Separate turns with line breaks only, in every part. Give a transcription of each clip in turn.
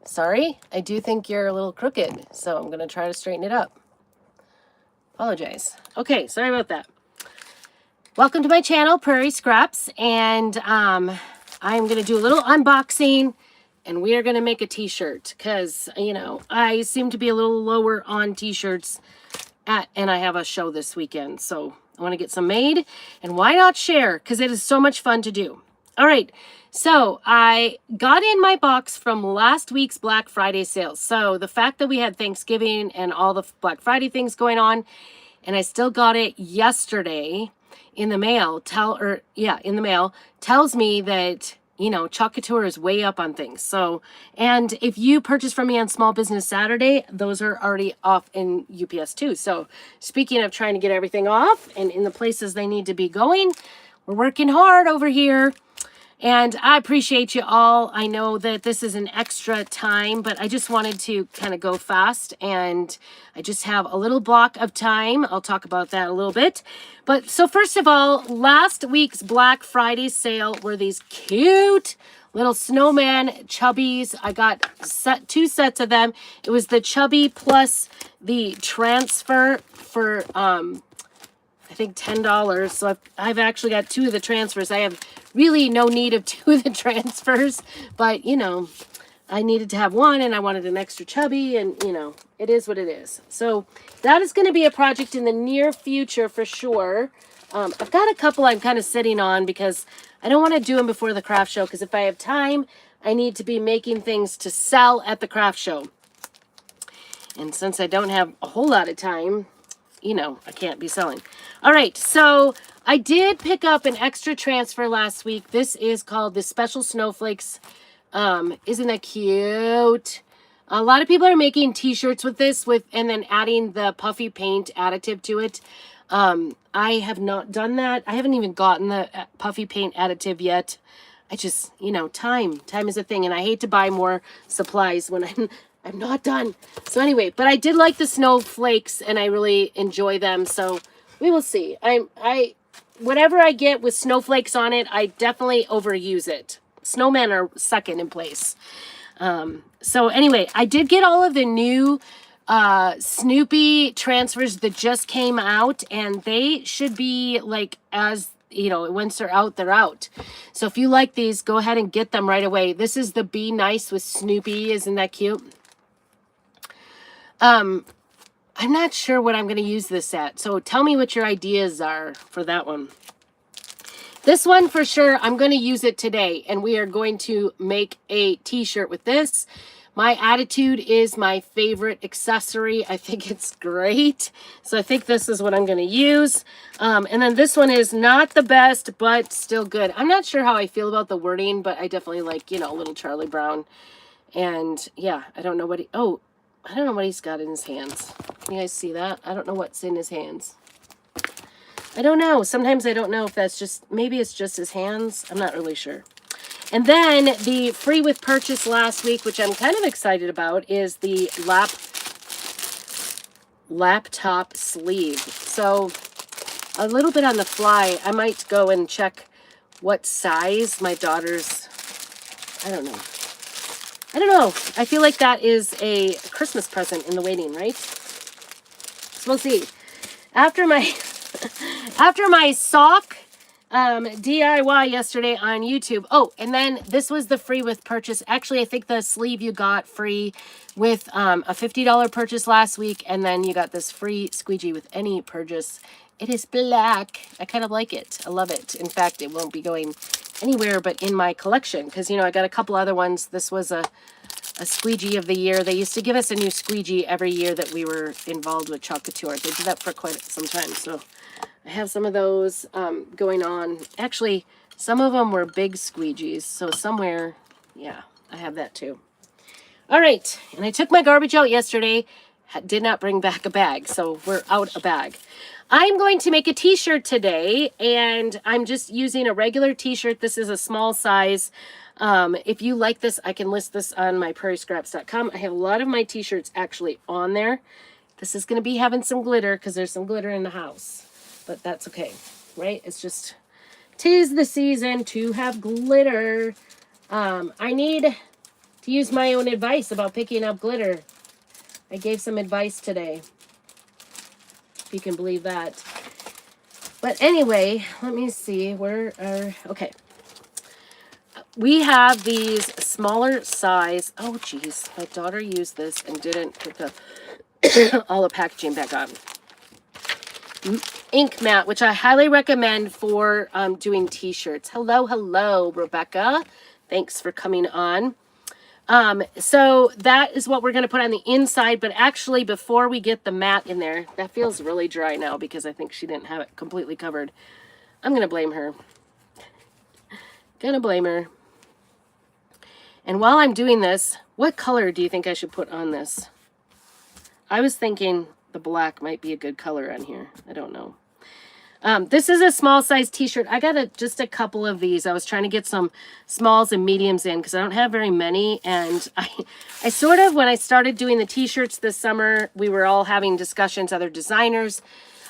Sorry, I do think you're a little crooked, so I'm going to try to straighten it up. Apologize. Okay, sorry about that. Welcome to my channel, Prairie Scraps, and I'm going to do a little unboxing, and we are going to make a t-shirt, because, you know, I seem to be a little lower on t-shirts, and I have a show this weekend, so I want to get some made, and why not share, because it is so much fun to do. All right, so I got in my box from last week's Black Friday sales. So the fact that we had Thanksgiving and all the Black Friday things going on, and I still got it yesterday in the mail, tells me that, you know, Chalk Couture is way up on things. So, and if you purchase from me on Small Business Saturday, those are already off in UPS too. So speaking of trying to get everything off and in the places they need to be going, we're working hard over here. And I appreciate you all. I know that this is an extra time, but I just wanted to kind of go fast, and I just have a little block of time. I'll talk about that a little bit. But so first of all, last week's Black Friday sale were these cute little snowman chubbies. I got two sets of them. It was the chubby plus the transfer for I think $10. So I've actually got two of the transfers. I have really no need of two of the transfers, but you know, I needed to have one and I wanted an extra chubby, and you know, it is what it is. So that is going to be a project in the near future for sure. I've got a couple I'm kind of sitting on because I don't want to do them before the craft show, because if I have time, I need to be making things to sell at the craft show. And since I don't have a whole lot of time, you know, I can't be selling. All right, so I did pick up an extra transfer last week. This is called the Special Snowflakes. Isn't that cute? A lot of people are making t-shirts with this, and then adding the puffy paint additive to it. I have not done that. I haven't even gotten the puffy paint additive yet. I just, you know, time is a thing, and I hate to buy more supplies when I'm not done. So anyway, but I did like the snowflakes and I really enjoy them. So we will see. Whatever I get with snowflakes on it, I definitely overuse it. Snowmen are second in place. So anyway, I did get all of the new Snoopy transfers that just came out, and they should be like, as you know, once they're out, they're out. So if you like these, go ahead and get them right away. This is the Be Nice with Snoopy. Isn't that cute? I'm not sure what I'm going to use this at, so tell me what your ideas are for that one. This one for sure, I'm going to use it today, and we are going to make a t-shirt with this. My attitude is my favorite accessory. I think it's great, so I think this is what I'm going to use. And then this one is not the best, but still good. I'm not sure how I feel about the wording, but I definitely like, you know, little Charlie Brown. And yeah, I don't know what I don't know what he's got in his hands. Can you guys see that? I don't know what's in his hands. I don't know. Sometimes I don't know if that's just, maybe it's just his hands. I'm not really sure. And then the free with purchase last week, which I'm kind of excited about, is the laptop sleeve. So a little bit on the fly, I might go and check what size my daughter's, I don't know. I feel like that is a Christmas present in the waiting, right? So we'll see. After my sock DIY yesterday on YouTube. Oh, and then this was the free with purchase. Actually, I think the sleeve you got free with a $50 purchase last week, and then you got this free squeegee with any purchase. It is black. I kind of like it. I love it. In fact, it won't be going anywhere but in my collection, because, you know, I got a couple other ones. This was a squeegee of the year. They used to give us a new squeegee every year that we were involved with Chalk Couture. They did that for quite some time. So I have some of those going on. Actually, some of them were big squeegees. So somewhere, yeah, I have that too. All right. And I took my garbage out yesterday. Did not bring back a bag. So we're out a bag. I'm going to make a t-shirt today, and I'm just using a regular t-shirt. This is a small size. If you like this, I can list this on my prairiescraps.com. I have a lot of my t-shirts actually on there. This is going to be having some glitter because there's some glitter in the house, but that's okay, right? It's just, 'tis the season to have glitter. I need use my own advice about picking up glitter. I gave some advice today, if you can believe that. But anyway, let me see. Okay. We have these smaller size. Oh, geez. My daughter used this and didn't put all the packaging back on. Ink mat, which I highly recommend for doing t-shirts. Hello, Rebecca. Thanks for coming on. So that is what we're going to put on the inside, but actually before we get the mat in there, that feels really dry now because I think she didn't have it completely covered. I'm going to blame her. Gonna blame her. And while I'm doing this, what color do you think I should put on this? I was thinking the black might be a good color on here. I don't know. This is a small size t-shirt. I got just a couple of these. I was trying to get some smalls and mediums in because I don't have very many. And I sort of, when I started doing the t-shirts this summer, we were all having discussions, other designers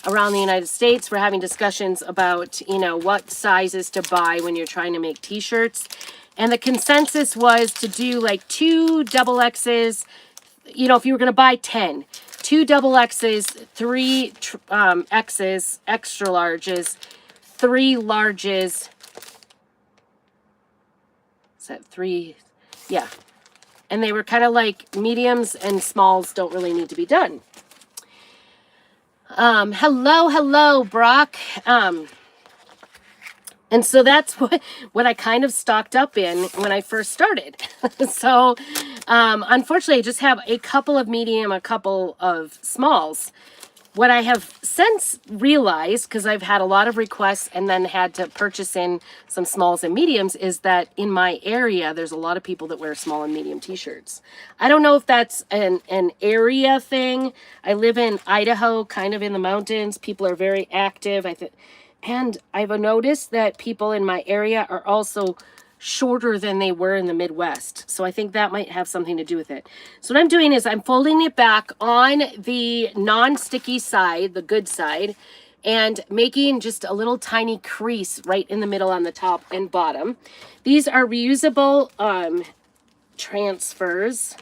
around the United States were having discussions about, you know, what sizes to buy when you're trying to make t-shirts. And the consensus was to do like 2 double X's, you know, if you were going to buy 10. 2 double X's, 3 X's, extra larges, 3 larges. Is that 3? Yeah. And they were kind of like mediums and smalls don't really need to be done. Hello, Brock. And so that's what I kind of stocked up in when I first started. So, unfortunately, I just have a couple of medium, a couple of smalls. What I have since realized, because I've had a lot of requests and then had to purchase in some smalls and mediums, is that in my area, there's a lot of people that wear small and medium t-shirts. I don't know if that's an area thing. I live in Idaho, kind of in the mountains. People are very active. And I've noticed that people in my area are also shorter than they were in the Midwest. So I think that might have something to do with it. So what I'm doing is I'm folding it back on the non-sticky side, the good side, and making just a little tiny crease right in the middle on the top and bottom. These are reusable transfers.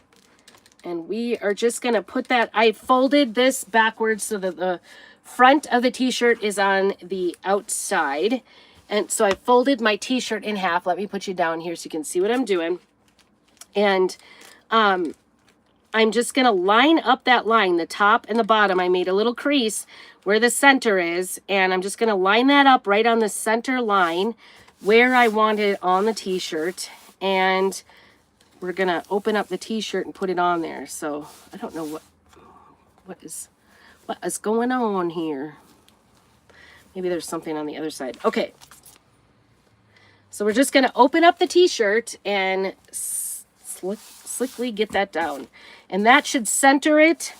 And we are just going to put that, I folded this backwards so that the front of the t-shirt is on the outside. And so I folded my t-shirt in half. Let me put you down here so you can see what I'm doing. And I'm just going to line up that line, the top and the bottom. I made a little crease where the center is. And I'm just going to line that up right on the center line where I want it on the t-shirt. And we're going to open up the t-shirt and put it on there. So I don't know what is going on here. Maybe there's something on the other side. Okay. So we're just going to open up the t-shirt and slickly get that down. And that should center it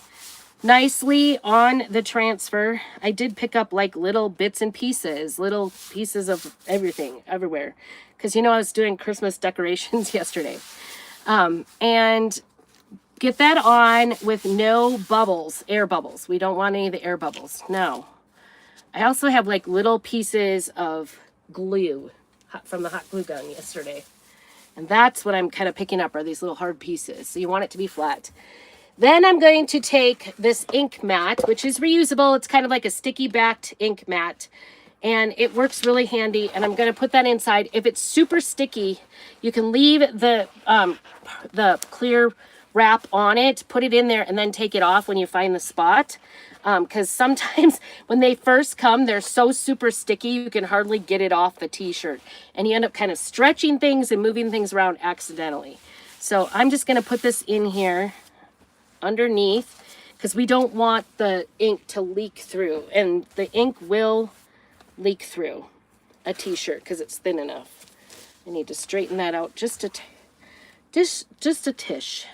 nicely on the transfer. I did pick up like little bits and pieces, little pieces of everything, everywhere. Because, you know, I was doing Christmas decorations yesterday. And get that on with no bubbles, air bubbles. We don't want any of the air bubbles. No. I also have like little pieces of glue from the hot glue gun yesterday. And that's what I'm kind of picking up, are these little hard pieces. So you want it to be flat. Then I'm going to take this ink mat, which is reusable. It's kind of like a sticky backed ink mat. And it works really handy. And I'm going to put that inside. If it's super sticky, you can leave the clear wrap on it, put it in there, and then take it off when you find the spot. Because sometimes when they first come, they're so super sticky, you can hardly get it off the t-shirt. And you end up kind of stretching things and moving things around accidentally. So I'm just going to put this in here underneath because we don't want the ink to leak through. And the ink will leak through a t-shirt because it's thin enough. I need to straighten that out just a tish.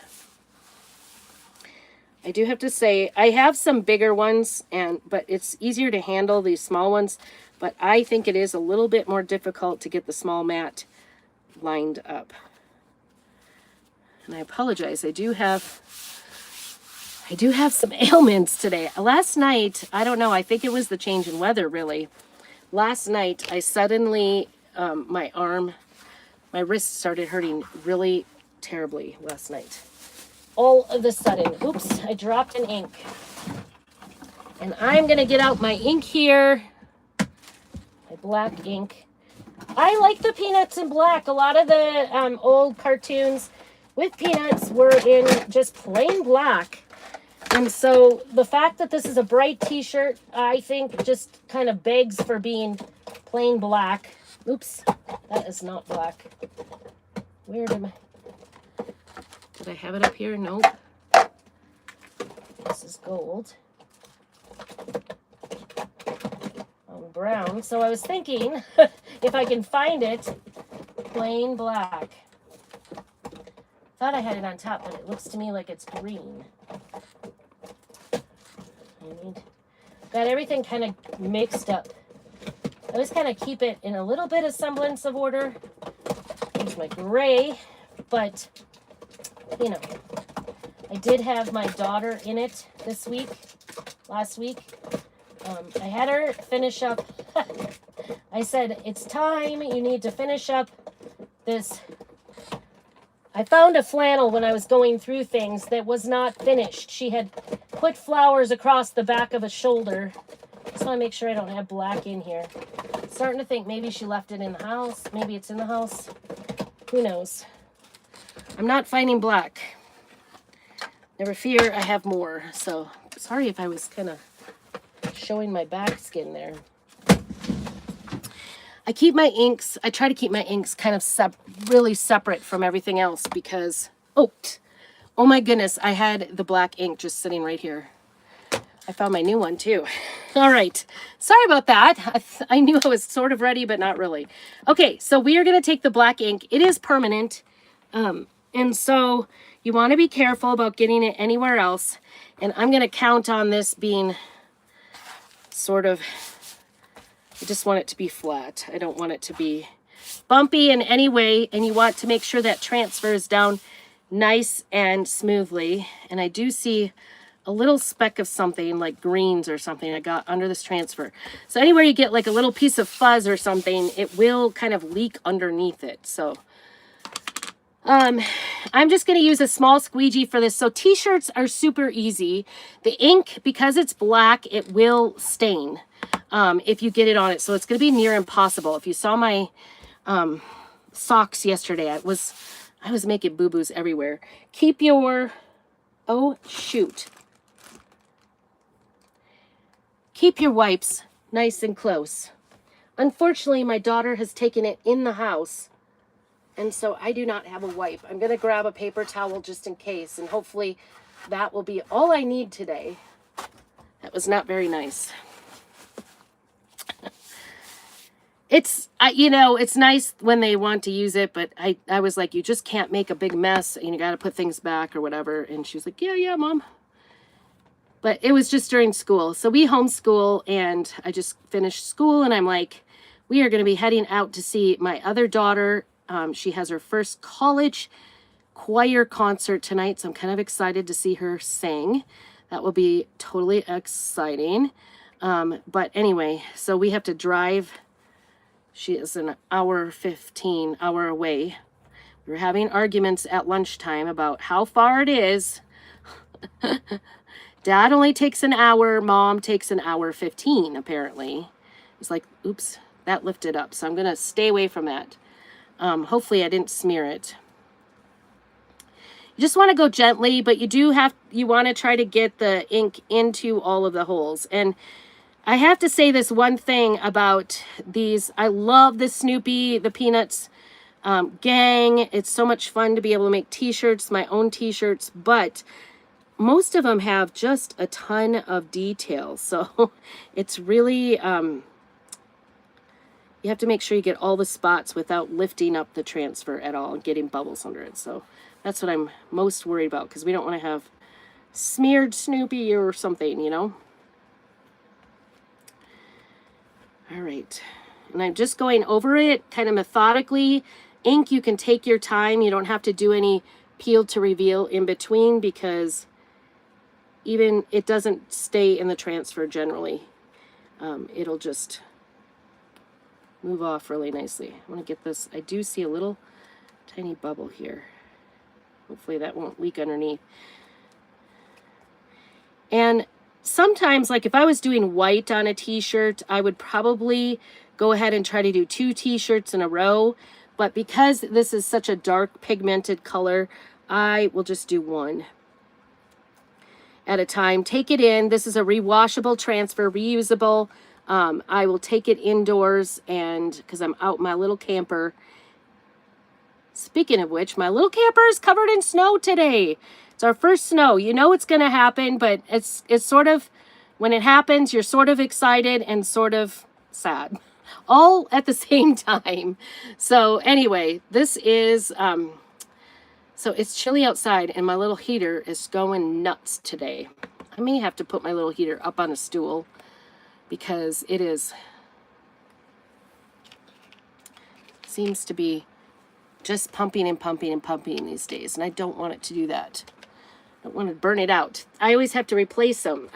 I do have to say, I have some bigger ones, but it's easier to handle these small ones. But I think it is a little bit more difficult to get the small mat lined up. And I apologize. I do have some ailments today. Last night, I don't know. I think it was the change in weather, really. Last night, I suddenly, my wrist started hurting really terribly last night. All of a sudden, oops, I dropped an ink. And I'm going to get out my ink here, my black ink. I like the Peanuts in black. A lot of the old cartoons with Peanuts were in just plain black. And so the fact that this is a bright t-shirt, I think just kind of begs for being plain black. Oops, that is not black. Where did I have it up here? Nope. This is gold. Brown. So I was thinking if I can find it, plain black. Thought I had it on top, but it looks to me like it's green. Got everything kind of mixed up. I always kind of keep it in a little bit of semblance of order. Here's my gray, but you know, I did have my daughter in it last week. I had her finish up. I said, it's time, you need to finish up this. I found a flannel when I was going through things that was not finished. She had put flowers across the back of a shoulder. Just want to make sure I don't have black in here. Starting to think maybe she left it in the house. Maybe it's in the house. Who knows? I'm not finding black. Never fear, I have more. So sorry if I was kind of showing my back skin there. I try to keep my inks kind of really separate from everything else because, oh my goodness, I had the black ink just sitting right here. I found my new one too. All right, sorry about that. I knew I was sort of ready, but not really. Okay, so we are going to take the black ink. It is permanent, and so you want to be careful about getting it anywhere else. And I'm going to count on this being sort of, I just want it to be flat. I don't want it to be bumpy in any way, and you want to make sure that transfers down nice and smoothly. And I do see a little speck of something like greens or something I got under this transfer. So anywhere you get like a little piece of fuzz or something, it will kind of leak underneath it. So I'm just going to use a small squeegee for this. So t-shirts are super easy. The ink, because it's black, it will stain if you get it on it. So it's going to be near impossible. If you saw my socks yesterday, I was making boo-boos everywhere. Keep your, keep your wipes nice and close. Unfortunately, my daughter has taken it in the house, and so I do not have a wipe. I'm going to grab a paper towel just in case, and hopefully that will be all I need today. That was not very nice. It's, it's nice when they want to use it, but I was like, you just can't make a big mess, and you got to put things back or whatever. And she was like, yeah, Mom. But it was just during school. So we homeschool, and I just finished school, and I'm like, we are going to be heading out to see my other daughter. She has her first college choir concert tonight, so I'm kind of excited to see her sing. That will be totally exciting. But anyway, so we have to drive. She is an hour 15 away. We were having arguments at lunchtime about how far it is. Dad only takes an hour. Mom takes an hour 15, apparently. It's like, oops, that lifted up. So I'm going to stay away from that. Hopefully I didn't smear it. You just want to go gently, but you want to try to get the ink into all of the holes. And I have to say this one thing about these. I love the Snoopy, the Peanuts gang. It's so much fun to be able to make t-shirts, my own t-shirts, but most of them have just a ton of detail. So it's really, you have to make sure you get all the spots without lifting up the transfer at all and getting bubbles under it. So that's what I'm most worried about, because we don't want to have smeared Snoopy or something, All right. And I'm just going over it kind of methodically. Ink, you can take your time. You don't have to do any peel to reveal in between, because even it doesn't stay in the transfer generally. It'll just move off really nicely. I want to get this. I do see a little tiny bubble here. Hopefully that won't leak underneath. And sometimes, like if I was doing white on a t-shirt, I would probably go ahead and try to do 2 t-shirts in a row. But because this is such a dark pigmented color, I will just do 1 at a time. Take it in. This is a rewashable transfer, reusable. I will take it indoors, and because I'm out in my little camper. Speaking of which, my little camper is covered in snow today. It's our first snow. You know it's going to happen, but it's sort of, when it happens, you're sort of excited and sort of sad, all at the same time. So anyway, this is, so it's chilly outside, and my little heater is going nuts today. I may have to put my little heater up on a stool because it seems to be just pumping and pumping and pumping these days, and I don't want it to do that. I don't want to burn it out. I always have to replace them.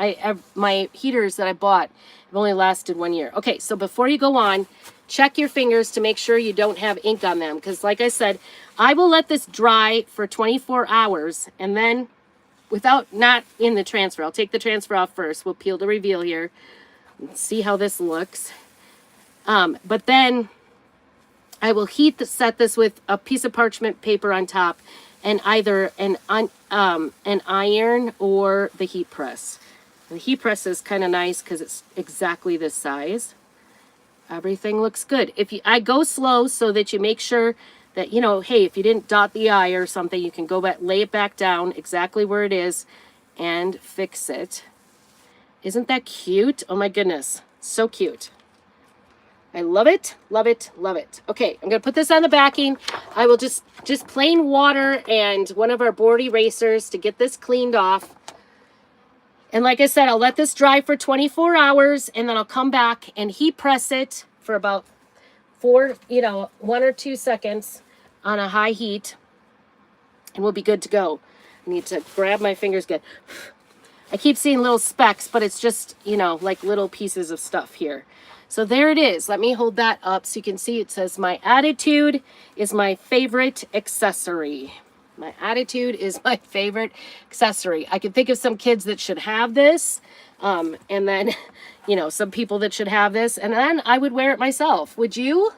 My heaters that I bought have only lasted 1 year. Okay, so before you go on, check your fingers to make sure you don't have ink on them, because like I said, I will let this dry for 24 hours, and then not in the transfer. I'll take the transfer off first. We'll peel the reveal here and see how this looks. But then I will set this with a piece of parchment paper on top, and either an iron or the heat press. The heat press is kind of nice because it's exactly this size. Everything looks good. I go slow so that you make sure that, you know, hey, if you didn't dot the I or something, you can go back, lay it back down exactly where it is and fix it. Isn't that cute? Oh my goodness, so cute. I love it, love it, love it. Okay, I'm gonna put this on the backing. I will just plain water and one of our board erasers to get this cleaned off. And like I said, I'll let this dry for 24 hours, and then I'll come back and heat press it for about 1 or 2 seconds on a high heat, and we'll be good to go. I need to grab my fingers good. I keep seeing little specks, but it's just, like little pieces of stuff here. So there it is. Let me hold that up so you can see. It says, my attitude is my favorite accessory. My attitude is my favorite accessory. I can think of some kids that should have this. And then, some people that should have this. And then I would wear it myself. Would you?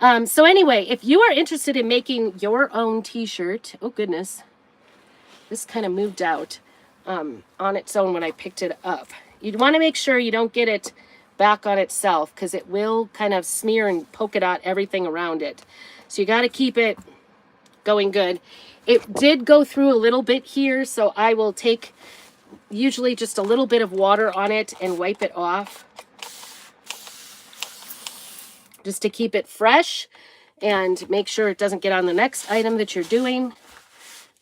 So anyway, if you are interested in making your own t-shirt, oh goodness, this kind of moved out on its own when I picked it up. You'd want to make sure you don't get it back on itself, because it will kind of smear and polka dot everything around it. So you got to keep it going good. It did go through a little bit here, so I will take usually just a little bit of water on it and wipe it off, just to keep it fresh and make sure it doesn't get on the next item that you're doing.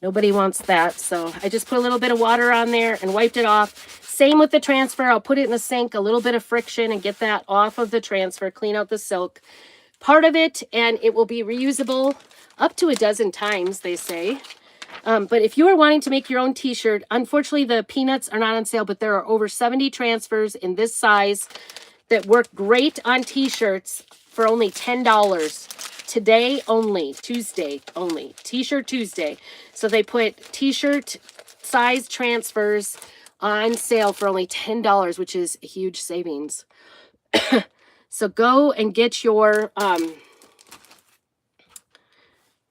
Nobody wants that. So I just put a little bit of water on there and wiped it off. Same with the transfer. I'll put it in the sink, a little bit of friction, and get that off of the transfer, clean out the silk part of it, and it will be reusable up to 12 times, they say. But if you are wanting to make your own t-shirt, unfortunately the peanuts are not on sale, but there are over 70 transfers in this size that work great on t-shirts for only $10. Today only, Tuesday only, T-shirt Tuesday. So they put t-shirt size transfers on sale for only $10, which is a huge savings. So go and get your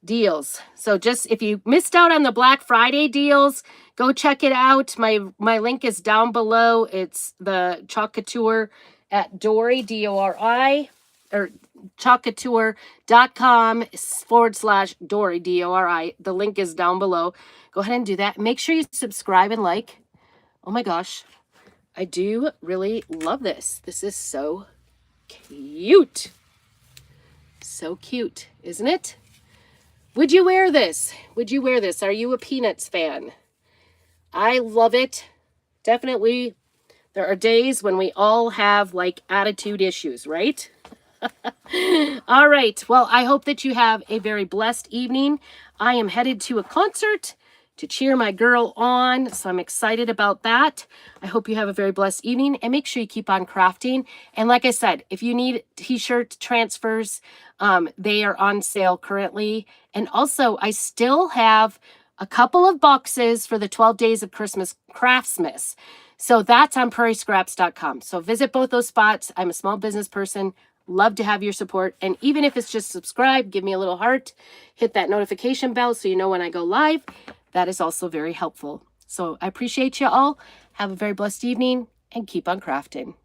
deals. So just, if you missed out on the Black Friday deals, go check it out. My link is down below. It's the Chalk Couture at Dory, D-O-R-I, or chalkcouture.com/Dory, D-O-R-I. The link is down below. Go ahead and do that. Make sure you subscribe and like. Oh my gosh, I do really love this. This is so cute. So cute, isn't it? Would you wear this? Would you wear this? Are you a Peanuts fan? I love it. Definitely. There are days when we all have like attitude issues, right? All right. Well, I hope that you have a very blessed evening. I am headed to a concert to cheer my girl on, so I'm excited about that. I hope you have a very blessed evening, and make sure you keep on crafting. And like I said, if you need t-shirt transfers, they are on sale currently. And also, I still have a couple of boxes for the 12 Days of Christmas Craftsmas. So that's on prairiescraps.com. So visit both those spots. I'm a small business person. Love to have your support. And even if it's just subscribe, give me a little heart, hit that notification bell so you know when I go live. That is also very helpful. So I appreciate you all. Have a very blessed evening and keep on crafting.